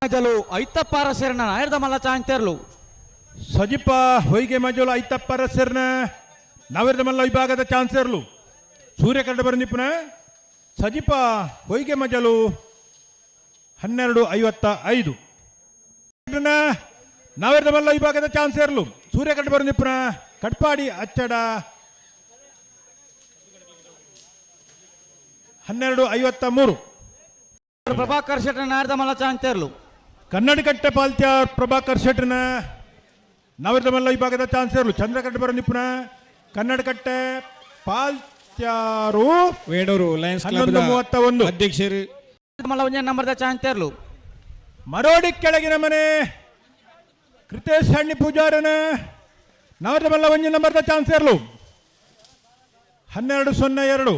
ಮಜಲು ಐತಪ್ಪಾರ ಸೇರನ ನಾಯರ್ದ ಮಲ್ಲ ಚಾಂತೆರ್ಲು ಸಜಿಪ ಹೊಯ್ಗೆ ಮಜಲು ಐತಪ್ಪರ ಸೇರ್ನ ನಾವೆರ್ದ ಮಲ್ಲ ವಿಭಾಗದ ಚಾನ್ಸರ್ಲು ಸೂರ್ಯ ಕಂಡು ಬರನಿಪ್ಪನ ಸಜಿಪ ಹೊಯ್ಗೆ ಮಜಲು 12:55 ನಾವೆರ್ದ ಮಲ್ಲ ವಿಭಾಗದ ಚಾನ್ಸರ್ಲು ಸೂರ್ಯ ಕಂಡು ಬರನಿಪ್ಪನ ಕಟ್ಪಾಡಿ ಅಚ್ಚಡ 12:53 ಪ್ರಭಾಕರ್ ಶೆಟ್ಟ ನಾಯರ್ದ ಮಲ್ಲ ಚಾಂತೆರ್ಲು ಕನ್ನಡಕಟ್ಟೆ ಪಾಲ್ತ್ಯಾರ್ ಪ್ರಭಾಕರ್ ಶೆಟ್ರನ ನಾವೆರ್ದ ಮಲ್ಲ ವಿಭಾಗದ ಚಾನ್ಸರ್ಲು ಚಂದ್ರಕಟ್ಟೆ ಬರನಿಪ್ಪನ ಕನ್ನಡಕಟ್ಟೆ ಪಾಲ್ತ್ಯಾರು ವೇಣೂರು ಲಯನ್ಸ್ ಕ್ಲಬ್ 11:31 ಅಧ್ಯಕ್ಷರು ಮಲ್ಲ ಒಂಜೆ ನಂಬರ್ದ ಚಾಂತೆರ್ಲು ಮರೋಡಿ ಕೆಳಗಿನ ಮನೆ ಕೃತೇಶ್ ಹಣ್ಣಿ ಪೂಜಾರನ ನಾವೆರ್ದ ಮಲ್ಲ ಒಂಜೆ ನಂಬರ್ದ ಚಾನ್ಸರ್ಲು 12:02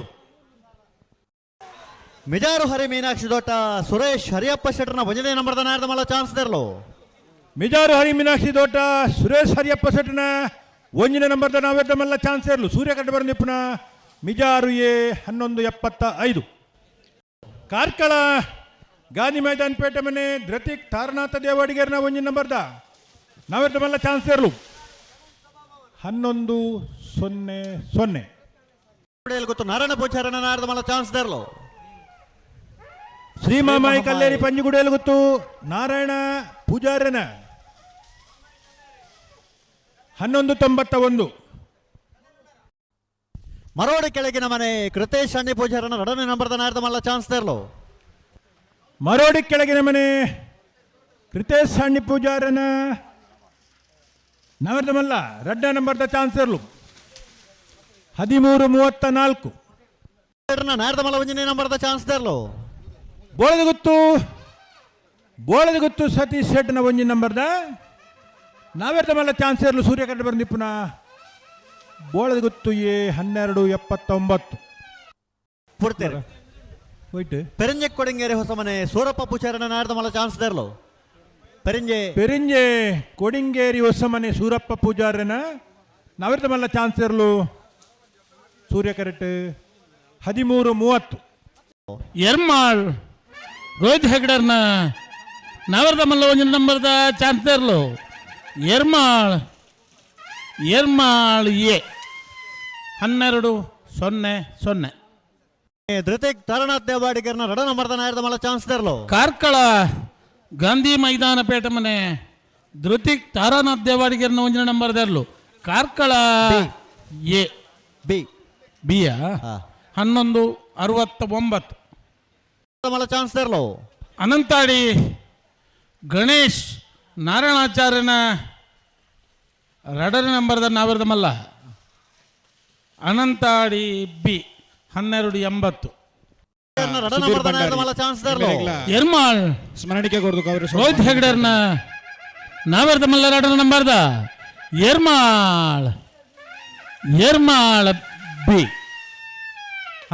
ಮಿಜಾರು ಹರಿ ಮೀನಾಕ್ಷಿ ದೊಡ್ಡ ಸುರೇಶ್ ಹರಿಯಪ್ಪ ಶೆಟ್ಟರ್ನ ಒಂದನೇ ನಂಬರ್ದ ನಾಯರ್ದ ಮಲ್ಲ ಚಾನ್ಸ್ ತೆರಲು ಮಿಜಾರು ಹರಿ ಮೀನಾಕ್ಷಿ ದೊಡ್ಡ ಸುರೇಶ್ ಹರಿಯಪ್ಪ ಶೆಟ್ಟನ ಒಂಜಿನ ನಂಬರ್ದ ನಾವೆರ್ದ ಮಲ್ಲ ಚಾನ್ಸರ್ಲು ಸೂರ್ಯಕಟ್ಟೆ ಬರನಿಪ್ಪನ ಮಿಜಾರು 11:75 ಕಾರ್ಕಳ ಗಾಂಧಿ ಮೈದಾನ ಪೇಟೆ ಮನೆ ಧೃತಿಕ್ ತಾರನಾಥ ದೇವಾಡಿಗರ್ನ ಒಂಜಿನ ನಂಬರ್ದ ನಾವೆರ್ದ ಮಲ್ಲ ಚಾನ್ಸರ್ಲು 11:00 ಗೊತ್ತು ನಾರಾಯಣ ಪೂಜಾರನ ನಾಯರ್ದ ಮಲ್ಲ ಚಾನ್ಸ್ ತೆರಲು ಶ್ರೀಮಾಮಾಯಿ ಕಲ್ಲೇರಿ ಪಂಜಿಗುಡಿಯಲ್ಲಿ ಗೊತ್ತು ನಾರಾಯಣ ಪೂಜಾರನ 11:91 ಮರೋಡಿ ಕೆಳಗಿನ ಮನೆ ಕೃತೇಶ್ ಹಣ್ಣಿ ಪೂಜಾರನ 2ನೇ ನಂಬರ್ದ ನಾಯರ್ದ ಮಲ್ಲ ಚಾನ್ಸ್ ತೆರಲು ಮರೋಡಿ ಕೆಳಗಿನ ಮನೆ ಕೃತೇಶ್ ಹಣ್ಣಿ ಪೂಜಾರನ ನಾವೆರ್ದ ಮಲ್ಲ 2ನೇ ನಂಬರ್ದ ಚಾನ್ಸರ್ಲು 13:34 ನಾಯರ್ದ ಮಲ್ಲ ಒಂದನೇ ನಂಬರ್ದ ಚಾನ್ಸ್ ತೆರಲು ಬೋಳದ ಗೊತ್ತು ಸತೀಶ್ ಶೆಟ್ನ ಒಂಜಿ ನಂಬರ್ದ ನಾವೆರ್ದ ಮಲ್ಲ ಚಾನ್ಸರ್ಲು ಸೂರ್ಯಕಟ್ಟೆ ಬರನಿಪ್ಪುನ ಬೋಳದ ಗೊತ್ತು 12:79 ಪುಡ್ತೇರು ಹೋಯ್ತು ಪೆರಿಂಜೆ ಕೊಡಿಂಗೇರಿ ಹೊಸ ಮನೆ ಸೂರಪ್ಪ ಪೂಜಾರನ ನಾಯರ್ದ ಮಲ್ಲ ಚಾನ್ಸ್ ತೆರಲು ಪೆರಿಂಜೆ ಕೊಡಿಂಗೇರಿ ಹೊಸ ಮನೆ ಸೂರಪ್ಪ ಪೂಜಾರನ ನಾವೆರ್ದ ಮಲ್ಲ ಚಾನ್ಸರ್ಲು ಸೂರ್ಯಕಟ್ಟೆ 13:30 ಎರ್ಮಾಳ್ ರೋಹಿತ್ ಹೆಗ್ಡರ್ನ ನಾವೆರ್ದ ಮಲ್ಲ ಒಂಜಿನ ನಂಬರ್ದ ಚಾನ್ಸರ್ಲು ಎರ್ಮಾಳ್ ಎ 12:00 ಧೃತಿಕ್ ತಾರನಾಥ್ ದೇವಾಡಿಗರ್ನ 2ನೇ ನಂಬರ್ದ ನಾಯರ್ದ ಮಲ್ಲ ಚಾನ್ಸ್ ತೆರಲು ಕಾರ್ಕಳ ಗಾಂಧಿ ಮೈದಾನ ಪೇಟೆ ಮನೆ ಧೃತಿಕ್ ತಾರಾನಾಥ್ ದೇವಾಡಿಗರ್ನ ಒಂಜಿನ ನಂಬರ್ದರ್ಲು ಕಾರ್ಕಳ ಎ ಬಿಯ 11:69 ಮಲ್ಲ ಚಾನ್ಸ್ ತೆರಲು ಅನಂತಾಡಿ ಗಣೇಶ್ ನಾರಾಯಣಾಚಾರ್ಯನ 2ನೇ ನಂಬರ್ದ ನಾವೆರ್ದ ಮಲ್ಲ ಅನಂತಾಡಿ ಬಿ 12:80 ಎರ್ಮಾಳ್ ಸ್ಮರಣಿಕೆ ಕೊಡ್ಬೇಕು ಅವರು ರೋಹಿತ್ ಹೆಗ್ಡರ್ನ ನಾವೆರ್ದ ಮಲ್ಲ 2ನೇ ನಂಬರ್ದ ಎರ್ಮಾಳ್ ಬಿ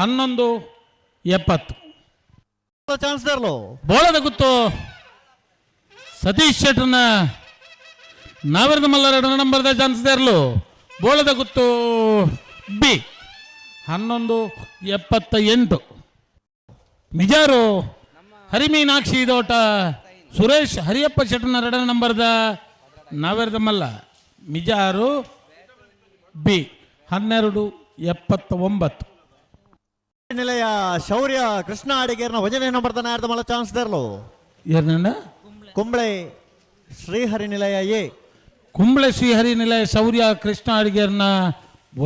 11:70 ಚಾನ್ಸ್ ತೆರಲು ಬೋಳದ ಗುತ್ತು ಸತೀಶ್ ಶೆಟ್ರನ ನಾವೆರ್ದ ಮಲ್ಲ 2ನೇ ನಂಬರ್ದ ಚಾನ್ಸ್ ತೆರಲು ಬೋಳದ ಗುತ್ತು ಬಿ 11:78 ಮಿಜಾರು ಹರಿಮೀನಾಕ್ಷಿ ದೋಟ ಸುರೇಶ್ ಹರಿಯಪ್ಪ ಶೆಟ್ರನ 2ನೇ ನಂಬರ್ದ ನಾವೆರ್ದ ಮಲ್ಲ ಮಿಜಾರು ಬಿ 12:79 ನಿಲಯ ಶೌರ್ಯ ಕೃಷ್ಣ ಅಡಿಗೇರ್ನ 1ನೇ ನಂಬರ್ದ ನಾಯರ್ದ ಮಲ್ಲ ಚಾನ್ಸ್ ತೆರಲು ಕುಂಬಳೆ ಶ್ರೀಹರಿ ನಿಲಯ ಎ ಕುಂಬಳೆ ಶ್ರೀಹರಿ ನಿಲಯ ಶೌರ್ಯ ಕೃಷ್ಣ ಅಡಿಗೇರ್ನ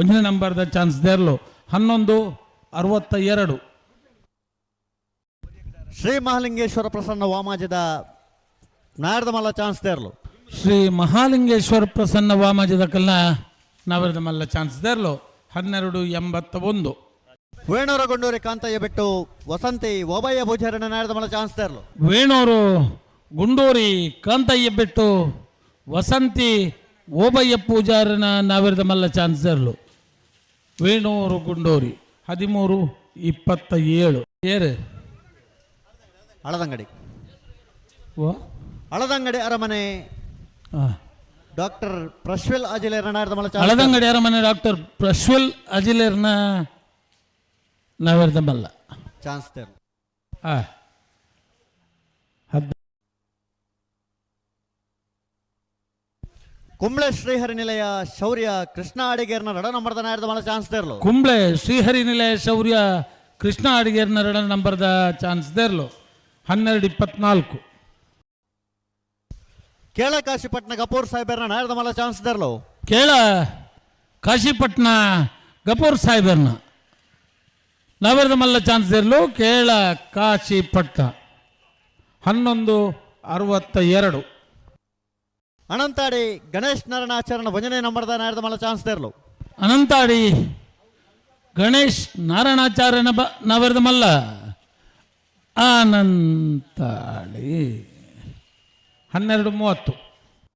1ನೇ ನಂಬರ್ದ ಚಾನ್ಸ್ ದೇರ್ಲು 11:62 ಶ್ರೀ ಮಹಾಲಿಂಗೇಶ್ವರ ಪ್ರಸನ್ನ ವಾಮಾಜದ ನಾಯರ್ದ ಮಲ್ಲ ಚಾನ್ಸ್ ತೆರಲು ಶ್ರೀ ಮಹಾಲಿಂಗೇಶ್ವರ ಪ್ರಸನ್ನ ವಾಮಾಜದ ಕಲ್ಲ ನಾವೆರ್ದ ಮಲ್ಲ ಚಾನ್ಸ್ ದೇರ್ಲು 12:81 ವೇಣೂರ ಗುಂಡೂರಿ ಕಾಂತಯ್ಯ ಬಿಟ್ಟು ವಸಂತಿ ಓಬಯ್ಯ ಪೂಜಾರನ ನಾಯರ್ದ ಮಲ್ಲ ಚಾನ್ಸ್ ತೆರಲು ವೇಣೂರು ಗುಂಡೂರಿ ಕಾಂತಯ್ಯ ಬಿಟ್ಟು ವಸಂತಿ ಓಬಯ್ಯ ಪೂಜಾರನ ನಾವೆರ್ದ ಮಲ್ಲ ಚಾನ್ಸ್ ದೇರ್ಲು ವೇಣೂರು ಗುಂಡೂರಿ 13:27 ಏರು ಹಳದಂಗಡಿ ಅರಮನೆ ಡಾಕ್ಟರ್ ಪ್ರಶ್ವಿಲ್ ಅಜಿಲೇರ್ನ ನಾಯರ್ದ ಮಲ್ಲ ಹಳದಂಗಡಿ ಅರಮನೆ ಡಾಕ್ಟರ್ ಪ್ರಶ್ವಿಲ್ ಅಜಿಲೇರ್ನ ನಾವೆರ್ದ ಮಲ್ಲ ಚಾನ್ಸ್ ತೆರಲು ಕುಂಬ್ಳೆ ಶ್ರೀಹರಿ ನಿಲಯ ಶೌರ್ಯ ಕೃಷ್ಣ ಅಡಿಗೇರ್ನ 2 ನಂಬರ್ದ ನಾಯರ್ದ ಮಲ್ಲ ಚಾನ್ಸ್ ದೇರ್ಲು ಕುಂಬ್ಳೆ ಶ್ರೀಹರಿ ನಿಲಯ ಶೌರ್ಯ ಕೃಷ್ಣ ಅಡಿಗೇರ್ನ 2 ನಂಬರ್ದ ಚಾನ್ಸ್ ದೇರ್ಲು 12-24. ಕೇಳ ಕಾಶಿಪಟ್ನ ಗಪೂರ್ ಸಾಹೇಬರ್ನ ನಾಯರ್ದ ಮಲ್ಲ ಚಾನ್ಸ್ ದೇರ್ಲು ಕೇಳ ಕಾಶಿಪಟ್ನ ಗಪೂರ್ ಸಾಹೇಬರ್ನ ನಾವೆರ್ದ ಮಲ್ಲ ಚಾನ್ಸ್ ದೇರ್ಲು ಕೇಳ ಕಾಶಿಪಟ್ನ 11-62. ಅನಂತಾಡಿ ಗಣೇಶ್ ನಾರಾಯಣಾಚಾರ್ಯನ 1ನೇ ನಂಬರ್ದ ನಾಯರ್ದ ಮಲ್ಲ ಚಾನ್ಸ್ ದೇರ್ಲು ಅನಂತಾಡಿ ಗಣೇಶ್ ನಾರಾಯಣಾಚಾರ್ಯನ ನಾವೆರ್ದ ಮಲ್ಲ ಅನಂತಾಡಿ 12-30.